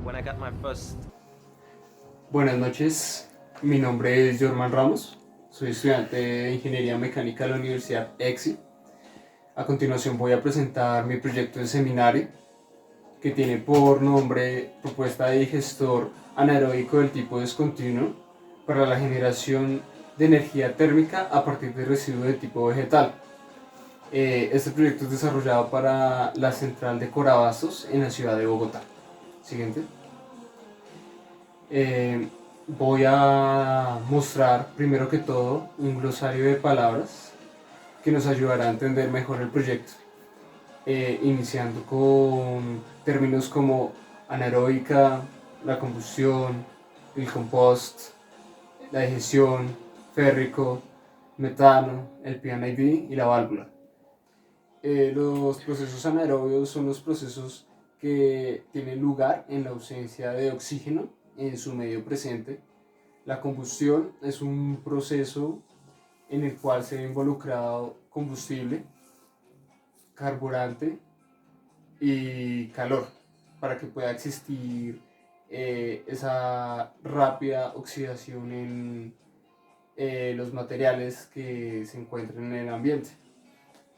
when I got my first. Buenas noches, mi nombre es Jorman Ramos, soy estudiante de Ingeniería Mecánica de la Universidad EXI. A continuación voy a presentar mi proyecto de seminario que tiene por nombre Propuesta de digestor anaeróbico del tipo discontinuo para la generación de energía térmica a partir de residuos de tipo vegetal. Este proyecto es desarrollado para la central de Corabastos en la ciudad de Bogotá. Siguiente. Voy a mostrar primero que todo un glosario de palabras que nos ayudará a entender mejor el proyecto, iniciando con términos como anaeróbica, la combustión, el compost, la digestión, férrico, metano, el PNID y la válvula. Los procesos anaerobios son los procesos que tienen lugar en la ausencia de oxígeno en su medio presente. La combustión es un proceso en el cual se ve involucrado combustible, carburante y calor para que pueda existir esa rápida oxidación en los materiales que se encuentran en el ambiente.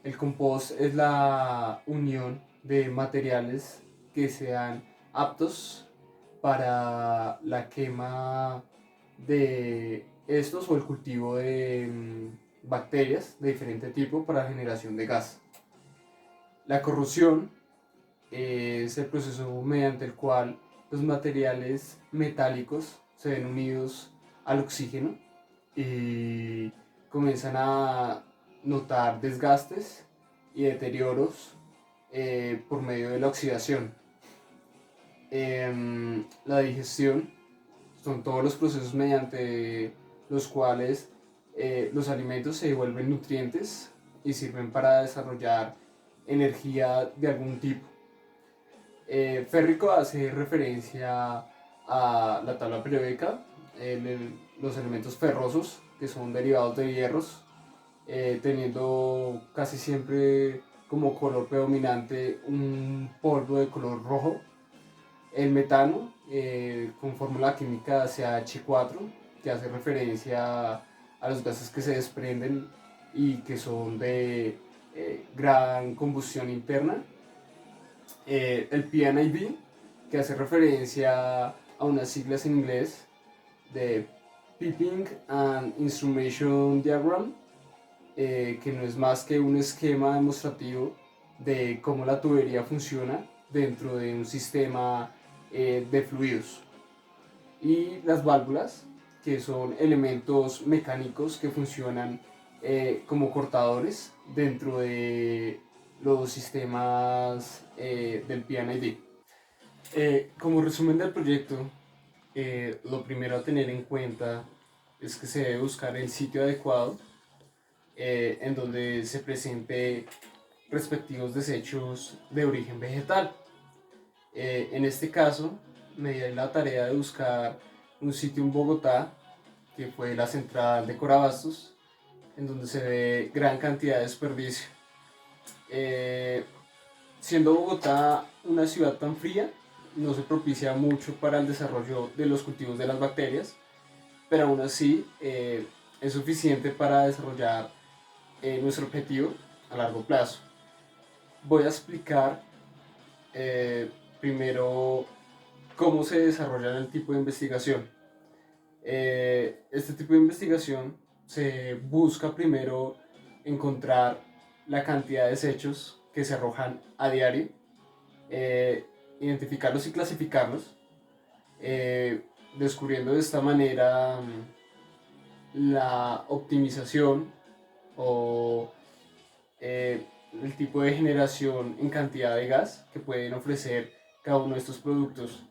El compost es la unión de materiales que sean aptos para la quema de estos o el cultivo de bacterias de diferente tipo para la generación de gas. La corrosión es el proceso mediante el cual los materiales metálicos se ven unidos al oxígeno y comienzan a notar desgastes y deterioros por medio de la oxidación. La digestión son todos los procesos mediante los cuales los alimentos se devuelven nutrientes y sirven para desarrollar energía de algún tipo. Férrico hace referencia a la tabla periódica, los elementos ferrosos que son derivados de hierros, teniendo casi siempre como color predominante un polvo de color rojo. El metano, con fórmula química CH4, que hace referencia a los gases que se desprenden y que son de gran combustión interna. El PNID, que hace referencia a unas siglas en inglés de Piping and Instrumentation Diagram, que no es más que un esquema demostrativo de cómo la tubería funciona dentro de un sistema de fluidos. Y las válvulas, que son elementos mecánicos que funcionan como cortadores dentro de los sistemas del PNID. Como resumen del proyecto, lo primero a tener en cuenta es que se debe buscar el sitio adecuado en donde se presente respectivos desechos de origen vegetal. En este caso, me di la tarea de buscar un sitio en Bogotá, que fue la central de Corabastos, en donde se ve gran cantidad de desperdicio. Siendo Bogotá una ciudad tan fría, no se propicia mucho para el desarrollo de los cultivos de las bacterias, pero aún así es suficiente para desarrollar nuestro objetivo a largo plazo. Voy a explicar primero cómo se desarrolla el tipo de investigación. Este tipo de investigación se busca primero encontrar la cantidad de desechos que se arrojan a diario, identificarlos y clasificarlos, descubriendo de esta manera la optimización o el tipo de generación en cantidad de gas que pueden ofrecer cada uno de estos productos.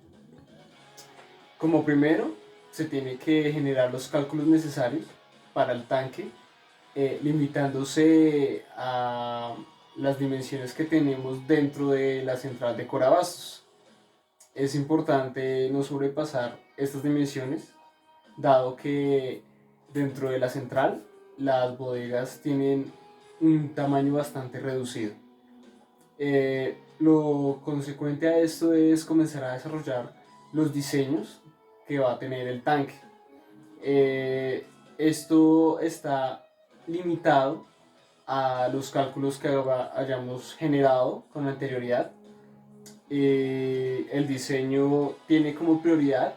Como primero, se tiene que generar los cálculos necesarios para el tanque, limitándose a las dimensiones que tenemos dentro de la central de Corabastos. Es importante no sobrepasar estas dimensiones, dado que dentro de la central las bodegas tienen un tamaño bastante reducido. Lo consecuente a esto es comenzar a desarrollar los diseños que va a tener el tanque. Eh, Esto está limitado a los cálculos que hayamos generado con anterioridad. El diseño tiene como prioridad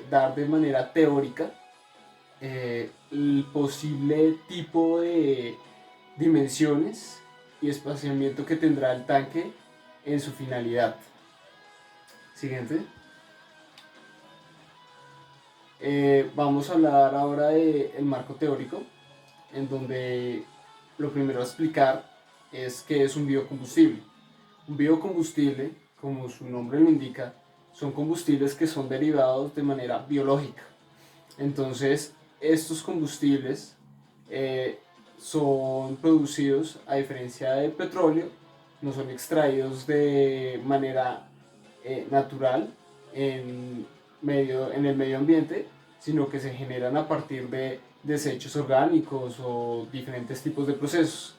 dar de manera teórica el posible tipo de dimensiones y espaciamiento que tendrá el tanque en su finalidad. Siguiente. Vamos a hablar ahora del marco teórico, en donde lo primero a explicar es qué es un biocombustible. Un biocombustible, como su nombre lo indica, son combustibles que son derivados de manera biológica. Entonces, estos combustibles son producidos, a diferencia del petróleo, no son extraídos de manera natural en el medio ambiente, sino que se generan a partir de desechos orgánicos o diferentes tipos de procesos.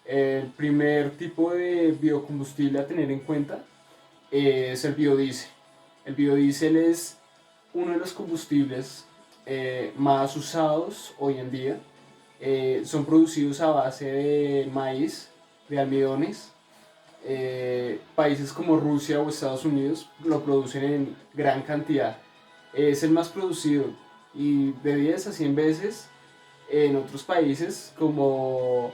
El primer tipo de biocombustible a tener en cuenta es el biodiesel. El biodiesel es uno de los combustibles más usados hoy en día. Son producidos a base de maíz, de almidones. Países como Rusia o Estados Unidos lo producen en gran cantidad. Es el más producido y de 10 a 100 veces en otros países como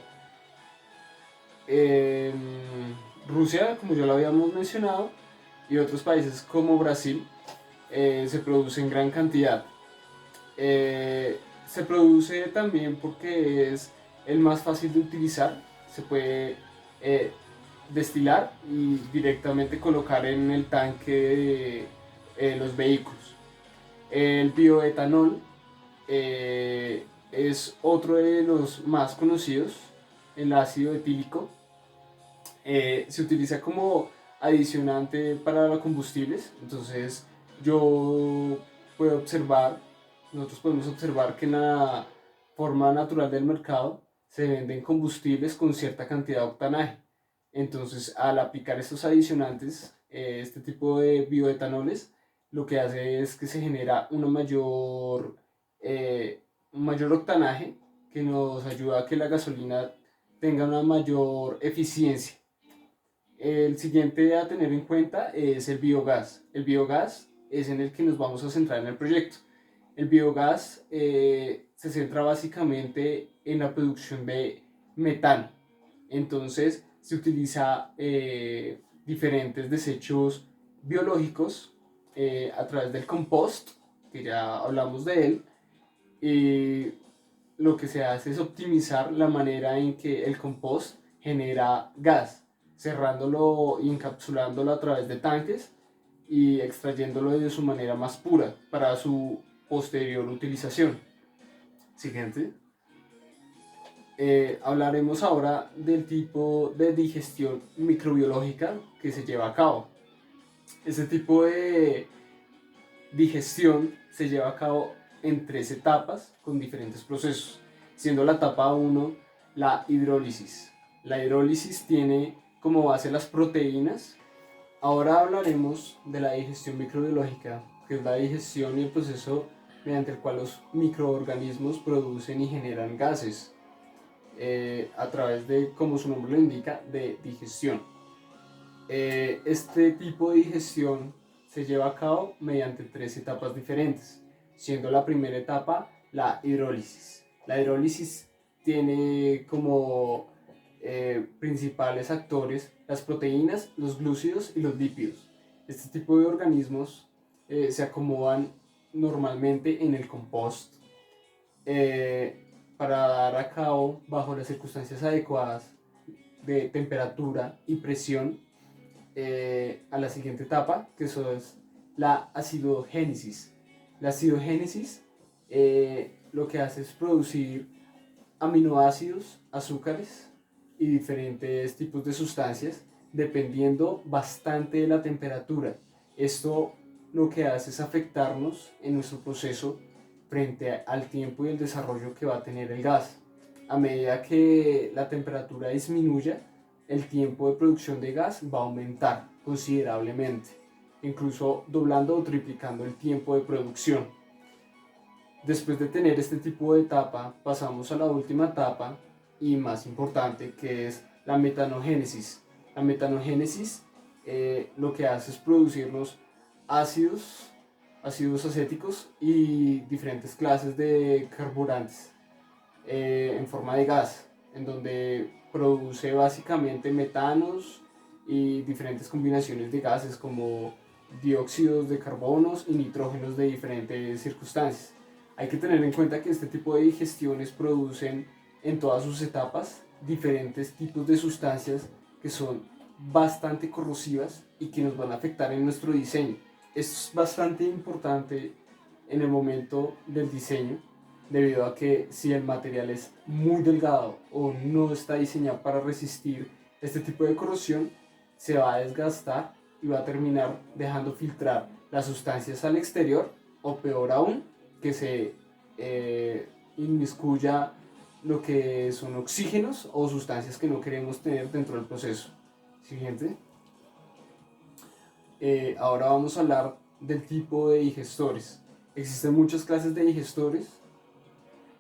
eh, Rusia, como ya lo habíamos mencionado, y otros países como Brasil, se produce en gran cantidad. Se produce también porque es el más fácil de utilizar, se puede eh, destilar y directamente colocar en el tanque de los vehículos. El bioetanol es otro de los más conocidos, el ácido etílico. Se utiliza como adicionante para los combustibles, entonces yo puedo observar, nosotros podemos observar que en la forma natural del mercado se venden combustibles con cierta cantidad de octanaje. Entonces, al aplicar estos adicionantes, este tipo de bioetanoles, lo que hace es que se genera un mayor octanaje que nos ayuda a que la gasolina tenga una mayor eficiencia. El siguiente a tener en cuenta es el biogás. El biogás es en el que nos vamos a centrar en el proyecto. El biogás se centra básicamente en la producción de metano. Entonces se utiliza diferentes desechos biológicos a través del compost, que ya hablamos de él, y lo que se hace es optimizar la manera en que el compost genera gas, cerrándolo y encapsulándolo a través de tanques y extrayéndolo de su manera más pura para su posterior utilización. Siguiente. Hablaremos ahora del tipo de digestión microbiológica que se lleva a cabo. Este tipo de digestión se lleva a cabo en 3 etapas con diferentes procesos, siendo la etapa 1 la hidrólisis. La hidrólisis tiene como base las proteínas. Ahora hablaremos de la digestión microbiológica, que es la digestión y el proceso mediante el cual los microorganismos producen y generan gases a través de, como su nombre lo indica, de digestión. Este tipo de digestión se lleva a cabo mediante 3 etapas diferentes, siendo la primera etapa la hidrólisis. La hidrólisis tiene como principales actores las proteínas, los glúcidos y los lípidos. Este tipo de organismos se acomodan normalmente en el compost para dar a cabo, bajo las circunstancias adecuadas de temperatura y presión, a la siguiente etapa, que eso es la acidogénesis. La acidogénesis lo que hace es producir aminoácidos, azúcares y diferentes tipos de sustancias dependiendo bastante de la temperatura. Esto lo que hace es afectarnos en nuestro proceso frente al tiempo y el desarrollo que va a tener el gas. A medida que la temperatura disminuya, el tiempo de producción de gas va a aumentar considerablemente. incluso doblando o triplicando el tiempo de producción. Después de tener este tipo de etapa, pasamos a la última etapa y más importante, que es la metanogénesis. La metanogénesis lo que hace es producirnos ácidos, ácidos acéticos y diferentes clases de carburantes en forma de gas, en donde produce básicamente metanos y diferentes combinaciones de gases como dióxidos de carbonos y nitrógenos de diferentes circunstancias. Hay que tener en cuenta que este tipo de digestiones producen en todas sus etapas diferentes tipos de sustancias que son bastante corrosivas y que nos van a afectar en nuestro diseño. Esto es bastante importante en el momento del diseño, debido a que si el material es muy delgado o no está diseñado para resistir este tipo de corrosión, se va a desgastar y va a terminar dejando filtrar las sustancias al exterior, o peor aún, que se inmiscuya lo que son oxígenos o sustancias que no queremos tener dentro del proceso. Siguiente. Ahora vamos a hablar del tipo de digestores. Existen muchas clases de digestores.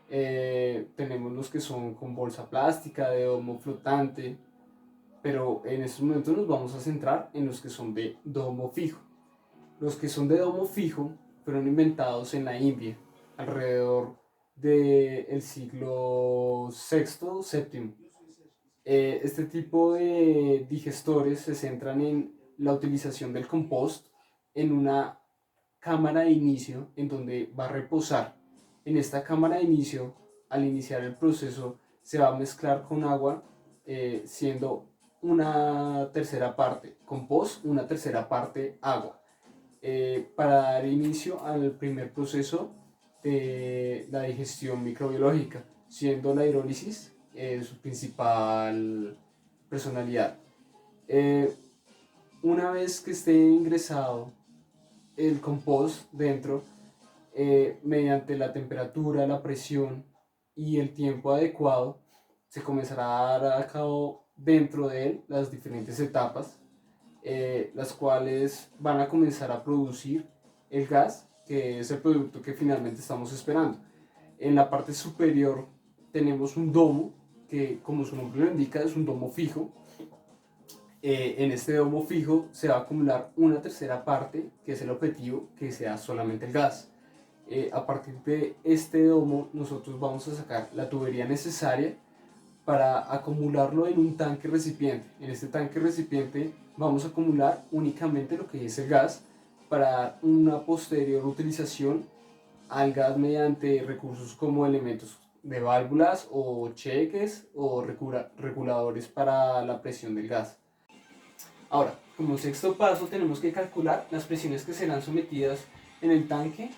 Tenemos los que son con bolsa plástica, de domo flotante, pero en estos momentos nos vamos a centrar en los que son de domo fijo. Los que son de domo fijo fueron inventados en la India alrededor del siglo VI, VII. Este tipo de digestores se centran en la utilización del compost en una cámara de inicio en donde va a reposar. En esta cámara de inicio, al iniciar el proceso, se va a mezclar con agua, siendo una tercera parte compost, una tercera parte agua, para dar inicio al primer proceso de la digestión microbiológica, siendo la hidrólisis su principal personalidad. Eh, una vez que esté ingresado el compost dentro, mediante la temperatura, la presión y el tiempo adecuado, se comenzará a dar a cabo dentro de él las diferentes etapas, las cuales van a comenzar a producir el gas, que es el producto que finalmente estamos esperando. En la parte superior tenemos un domo, que como su nombre lo indica es un domo fijo. En este domo fijo se va a acumular una tercera parte, que es el objetivo, que sea solamente el gas. A partir de este domo nosotros vamos a sacar la tubería necesaria para acumularlo en un tanque recipiente. En este tanque recipiente vamos a acumular únicamente lo que es el gas, para dar una posterior utilización al gas mediante recursos como elementos de válvulas o cheques o reguladores para la presión del gas. Ahora, como sexto paso tenemos que calcular las presiones que serán sometidas en el tanque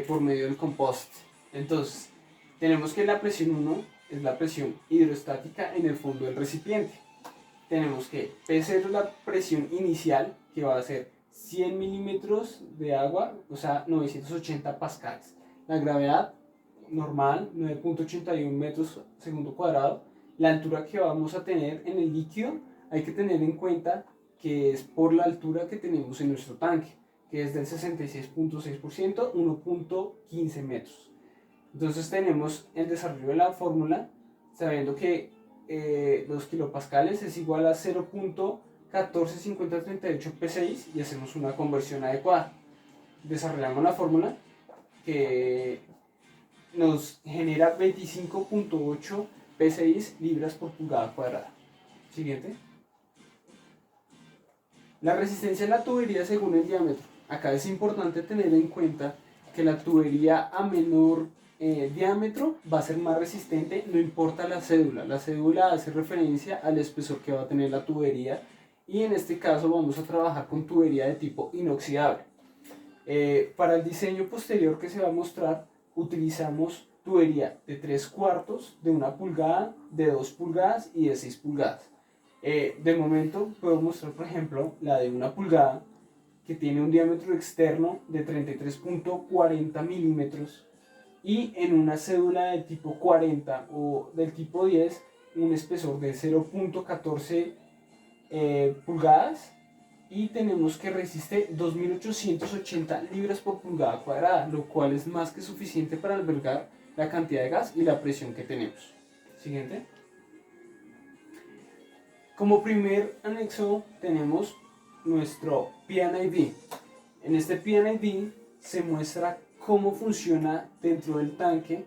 por medio del compost. Entonces, tenemos que la presión 1 es la presión hidrostática en el fondo del recipiente. Tenemos que P0 es la presión inicial, que va a ser 100 milímetros de agua, o sea, 980 pascales. La gravedad normal, 9.81 metros segundo cuadrado. La altura que vamos a tener en el líquido, hay que tener en cuenta que es por la altura que tenemos en nuestro tanque, que es del 66.6%, 1.15 metros. Entonces tenemos el desarrollo de la fórmula, sabiendo que 2 kilopascales es igual a 0.145038 P6, y hacemos una conversión adecuada. Desarrollamos la fórmula que nos genera 25.8 P6 libras por pulgada cuadrada. Siguiente. La resistencia de la tubería según el diámetro. Acá es importante tener en cuenta que la tubería a menor diámetro va a ser más resistente, no importa la cédula. La cédula hace referencia al espesor que va a tener la tubería, y en este caso vamos a trabajar con tubería de tipo inoxidable. Para el diseño posterior que se va a mostrar, utilizamos tubería de 3/4, de 1 pulgada, de 2 pulgadas y de 6 pulgadas. De momento puedo mostrar, por ejemplo, la de 1 pulgada, que tiene un diámetro externo de 33.40 milímetros, y en una cédula del tipo 40 o del tipo 10 un espesor de 0.14 pulgadas y tenemos que resiste 2880 libras por pulgada cuadrada, lo cual es más que suficiente para albergar la cantidad de gas y la presión que tenemos. Siguiente. Como primer anexo tenemos nuestro P&ID. En este P&ID se muestra cómo funciona dentro del tanque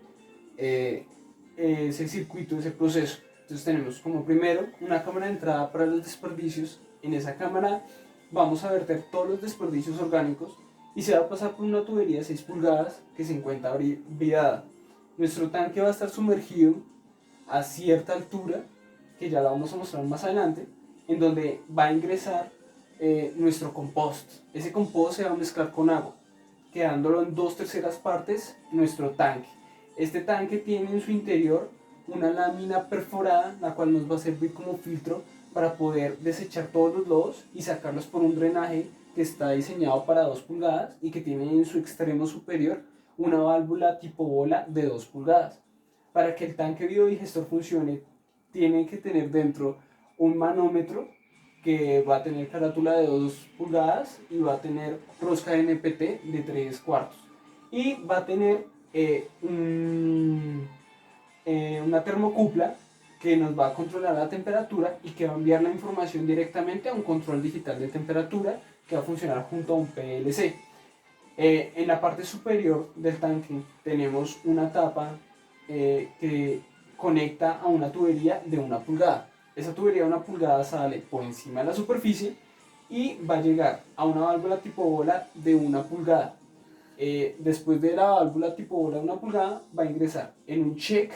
ese circuito, ese proceso. Entonces tenemos como primero una cámara de entrada para los desperdicios. En esa cámara vamos a verter todos los desperdicios orgánicos y se va a pasar por una tubería de 6 pulgadas que se encuentra viada. Nuestro tanque va a estar sumergido a cierta altura, que ya la vamos a mostrar más adelante, en donde va a ingresar nuestro compost. Ese compost se va a mezclar con agua, quedándolo en 2/3 partes nuestro tanque. Este tanque tiene en su interior una lámina perforada, la cual nos va a servir como filtro para poder desechar todos los lodos y sacarlos por un drenaje que está diseñado para 2 pulgadas y que tiene en su extremo superior una válvula tipo bola de 2 pulgadas. Para que el tanque biodigestor funcione, tiene que tener dentro un manómetro que va a tener carátula de 2 pulgadas y va a tener rosca NPT de 3/4 y va a tener una termocupla que nos va a controlar la temperatura y que va a enviar la información directamente a un control digital de temperatura que va a funcionar junto a un PLC. En la parte superior del tanque tenemos una tapa que conecta a una tubería de 1 pulgada. Esa tubería de 1 pulgada sale por encima de la superficie y va a llegar a una válvula tipo bola de 1 pulgada. Después de la válvula tipo bola de 1 pulgada va a ingresar en un check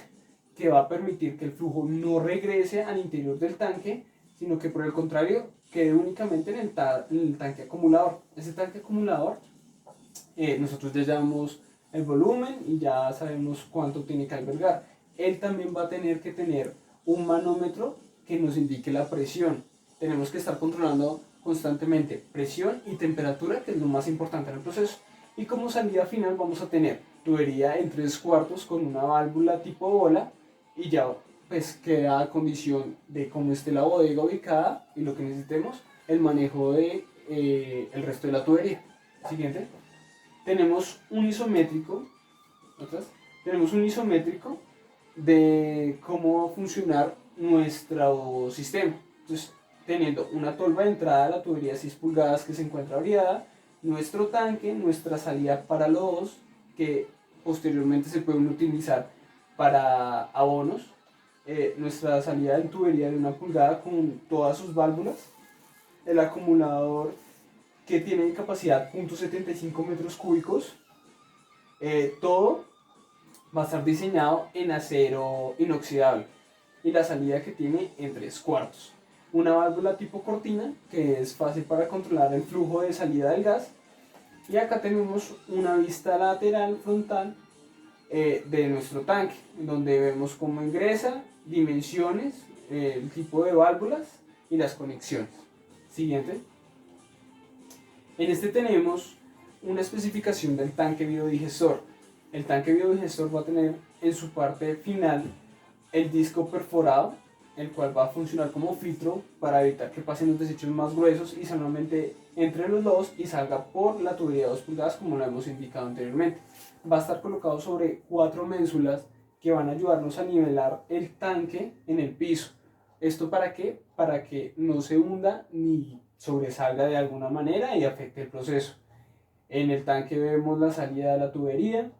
que va a permitir que el flujo no regrese al interior del tanque, sino que por el contrario quede únicamente en el tanque acumulador. Ese tanque acumulador nosotros ya llevamos el volumen y ya sabemos cuánto tiene que albergar. Él también va a tener que tener un manómetro que nos indique la presión. Tenemos que estar controlando constantemente presión y temperatura, que es lo más importante en el proceso. Y como salida final vamos a tener tubería en 3/4 con una válvula tipo bola y ya pues queda a condición de cómo esté la bodega ubicada y lo que necesitemos, el manejo de el resto de la tubería. Siguiente. Tenemos un isométrico, de cómo va a funcionar nuestro sistema. Entonces, teniendo una tolva de entrada a la tubería de 6 pulgadas que se encuentra variada, nuestro tanque, nuestra salida para lodos, que posteriormente se pueden utilizar para abonos, nuestra salida en tubería de 1 pulgada con todas sus válvulas, el acumulador que tiene capacidad .75 metros cúbicos, todo va a estar diseñado en acero inoxidable y la salida que tiene en 3/4. Una válvula tipo cortina que es fácil para controlar el flujo de salida del gas y acá tenemos una vista lateral frontal de nuestro tanque donde vemos cómo ingresa, dimensiones, el tipo de válvulas y las conexiones. Siguiente. En este tenemos una especificación del tanque biodigestor. El tanque biodigestor va a tener en su parte final el disco perforado, el cual va a funcionar como filtro para evitar que pasen los desechos más gruesos y solamente entre los dos y salga por la tubería de 2 pulgadas como lo hemos indicado anteriormente. Va a estar colocado sobre 4 ménsulas que van a ayudarnos a nivelar el tanque en el piso. ¿Esto para qué? Para que no se hunda ni sobresalga de alguna manera y afecte el proceso. En el tanque vemos la salida de la tubería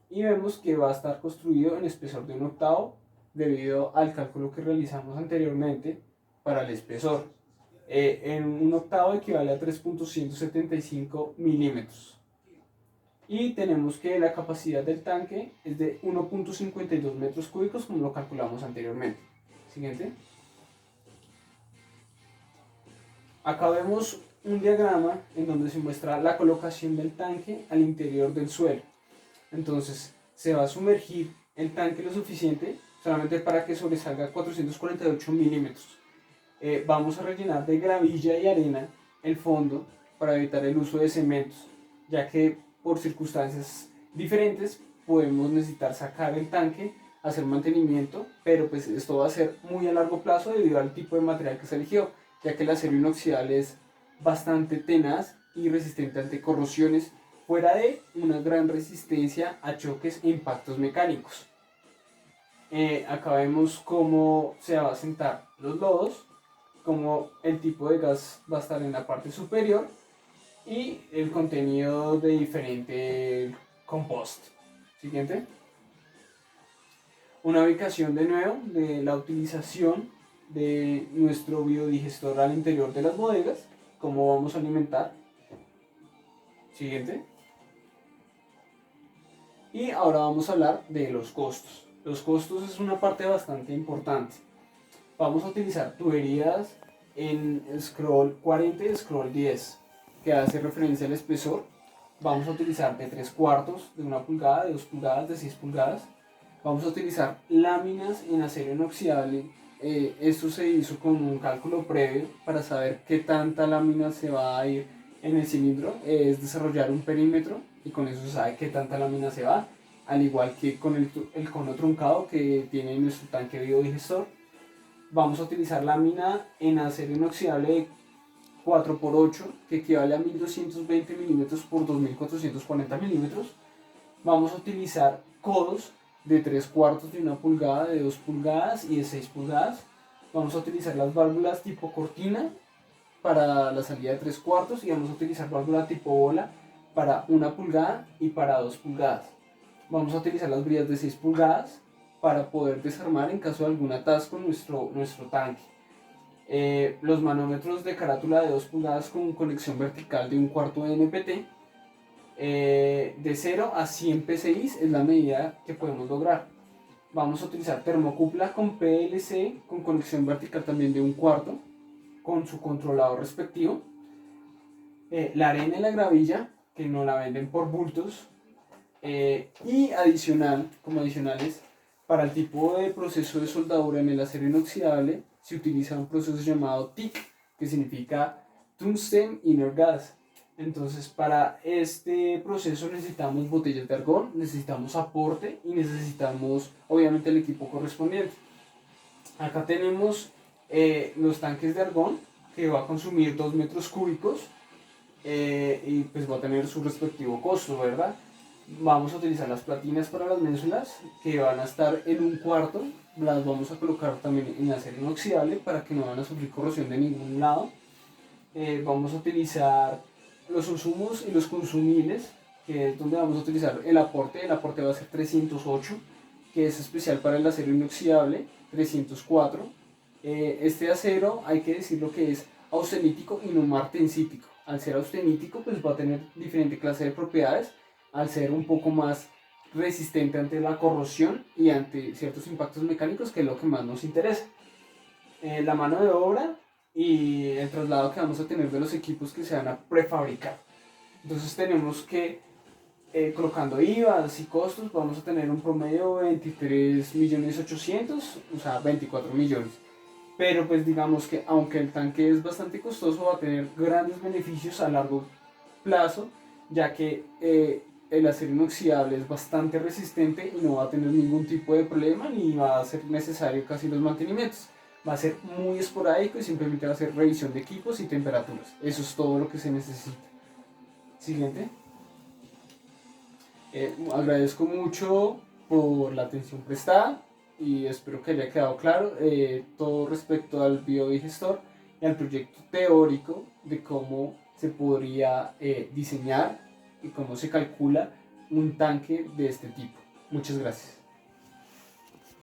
y vemos que va a estar construido en espesor de 1/8 debido al cálculo que realizamos anteriormente para el espesor. En 1/8 equivale a 3.175 milímetros. Y tenemos que la capacidad del tanque es de 1.52 metros cúbicos como lo calculamos anteriormente. Siguiente. Acá vemos un diagrama en donde se muestra la colocación del tanque al interior del suelo. Entonces se va a sumergir el tanque lo suficiente solamente para que sobresalga 448 milímetros. Vamos a rellenar de gravilla y arena el fondo para evitar el uso de cementos, ya que por circunstancias diferentes podemos necesitar sacar el tanque, hacer mantenimiento, pero pues esto va a ser muy a largo plazo debido al tipo de material que se eligió, ya que el acero inoxidable es bastante tenaz y resistente ante corrosiones, fuera de una gran resistencia a choques e impactos mecánicos. Acá vemos cómo se va a sentar los lodos, cómo el tipo de gas va a estar en la parte superior y el contenido de diferente compost. Siguiente. Una ubicación de nuevo de la utilización de nuestro biodigestor al interior de las bodegas, cómo vamos a alimentar. Siguiente. Y ahora vamos a hablar de los costos. Los costos es una parte bastante importante. Vamos a utilizar tuberías en scroll 40 y scroll 10, que hace referencia al espesor. Vamos a utilizar de 3/4, de 1 pulgada, de 2 pulgadas, de 6 pulgadas. Vamos a utilizar láminas en acero inoxidable. Esto se hizo con un cálculo previo para saber qué tanta lámina se va a ir en el cilindro. Es desarrollar un perímetro y con eso se sabe qué tanta lámina se va, al igual que con el cono truncado que tiene nuestro tanque biodigestor. Vamos a utilizar lámina en acero inoxidable de 4x8, que equivale a 1220 milímetros por 2440 milímetros. Vamos a utilizar codos de 3/4, de 1 pulgada, de 2 pulgadas y de 6 pulgadas. Vamos a utilizar las válvulas tipo cortina para la salida de 3/4 y vamos a utilizar válvula tipo bola para 1 pulgada y para 2 pulgadas. Vamos a utilizar las brillas de 6 pulgadas para poder desarmar en caso de algún atasco en nuestro tanque. Los manómetros de carátula de 2 pulgadas con conexión vertical de 1/4 de NPT. De 0 a 100 PSI es la medida que podemos lograr. Vamos a utilizar termocupla con PLC con conexión vertical también de 1/4 con su controlador respectivo. La arena y la gravilla, que nos la venden por bultos. Y adicionales, para el tipo de proceso de soldadura en el acero inoxidable se utiliza un proceso llamado TIG, que significa Tungsten Inert Gas. Entonces, para este proceso necesitamos botellas de argón, necesitamos aporte y necesitamos obviamente el equipo correspondiente. Acá tenemos los tanques de argón, que va a consumir 2 metros cúbicos y pues va a tener su respectivo costo, ¿verdad? Vamos a utilizar las platinas para las ménsulas, que van a estar en 1/4. Las vamos a colocar también en acero inoxidable para que no van a sufrir corrosión de ningún lado. Vamos a utilizar los insumos y los consumibles, que es donde vamos a utilizar el aporte. El aporte va a ser 308, que es especial para el acero inoxidable, 304. Este acero hay que decirlo que es austenítico y no martensítico. Al ser austenítico pues va a tener diferente clase de propiedades, al ser un poco más resistente ante la corrosión y ante ciertos impactos mecánicos, que es lo que más nos interesa. La mano de obra y el traslado que vamos a tener de los equipos que se van a prefabricar. Entonces tenemos que, colocando IVAs y costos, vamos a tener un promedio de 23.800.000, o sea, 24 millones. Pero pues digamos que aunque el tanque es bastante costoso, va a tener grandes beneficios a largo plazo, ya que el acero inoxidable es bastante resistente y no va a tener ningún tipo de problema ni va a ser necesario casi los mantenimientos. Va a ser muy esporádico y simplemente va a ser revisión de equipos y temperaturas. Eso es todo lo que se necesita. Siguiente. Agradezco mucho por la atención prestada y espero que haya quedado claro todo respecto al biodigestor y al proyecto teórico de cómo se podría diseñar y cómo se calcula un tanque de este tipo. Muchas gracias.